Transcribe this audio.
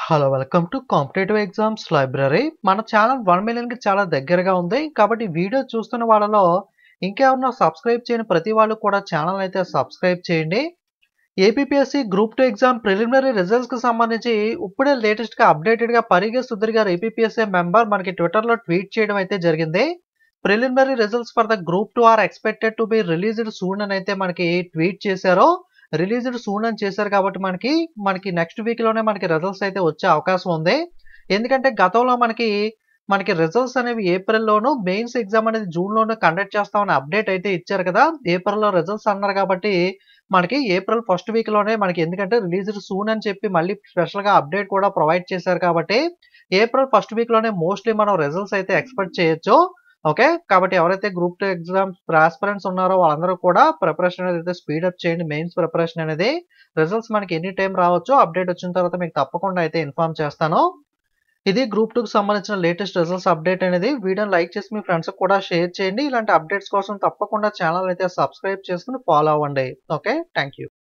Hello welcome to competitive exams library. మన channel 1 మిలియన్‌కి చాలా దగ్గరగా ఉంది. కాబట్టి వీడియో చూస్తున్న వాళ్ళలో ఇంకెవరైనా సబ్స్క్రైబ్ చేయని ప్రతి వాళ్ళు కూడా ఛానల్ అయితే సబ్స్క్రైబ్ చేయండి. ఏపీపీఎస్సీ గ్రూప్ 2 ఎగ్జామ్ ప్రిలిమినరీ రిజల్ట్స్‌కి సంబంధించి ఇప్పుడే లేటెస్ట్‌గా అప్డేటెడ్‌గా పరిగే సుధీర్ గారు ఏపీపీఎస్సీ మెంబర్ మనకి ట్విట్టర్‌లో ట్వీట్ చేయడం అయితే జరిగింది. Preliminary results for the group 2 are expected to be released soon అని అయితే మనకి ట్వీట్ చేశారు. రిలీజ్డ్ సూన్ అని చేశారు కాబట్టి మనకి నెక్స్ట్ వీక్‌లోనే మనకి రిజల్ట్స్ అయితే వచ్చే అవకాశం ఉంది. ఎందుకంటే గతంలో మనకి రిజల్ట్స్ అనేవి ఏప్రిల్‌లోను, మెయిన్స్ ఎగ్జామ్ అనేది జూన్‌లోను కండక్ట్ చేస్తామని అప్డేట్ అయితే ఇచ్చారు కదా! ఏప్రిల్‌లో రిజల్ట్స్ అన్నారు కాబట్టి మనకి ఏప్రిల్ ఫస్ట్ వీక్‌లోనే ఎందుకంటే రిలీజ్డ్ సూన్ అని చెప్పి మళ్ళీ స్పెషల్‌గా అప్డేట్ కూడా ప్రొవైడ్ చేశారు కాబట్టి ఏప్రిల్ ఫస్ట్ వీక్‌లోనే మోస్ట్‌లీ మనం రిజల్ట్స్ అయితే ఎక్స్‌పెక్ట్ చేయొచ్చు. ఓకే. కాబట్టి ఎవరైతే గ్రూప్ 2 ఎగ్జామ్స్ ఆస్పిరెంట్స్ ఉన్నారో వాళ్ళందరూ కూడా ప్రిపరేషన్ అనేది స్పీడప్ చేయండి. మెయిన్స్ ప్రిపరేషన్ అనేది రిజల్ట్స్ మనకి ఎనీ టైమ్ రావచ్చు. అప్డేట్ వచ్చిన తర్వాత మీకు తప్పకుండా అయితే ఇన్ఫార్మ్ చేస్తాను. ఇది గ్రూప్ 2కి సంబంధించిన లేటెస్ట్ రిజల్ట్స్ అప్డేట్ అనేది. వీడియోని లైక్ చేసి మీ ఫ్రెండ్స్‌కి కూడా షేర్ చేయండి. ఇలాంటి అప్డేట్స్ కోసం తప్పకుండా ఛానల్ అయితే సబ్స్క్రైబ్ చేసుకొని ఫాలో అవ్వండి. ఓకే. Thank you.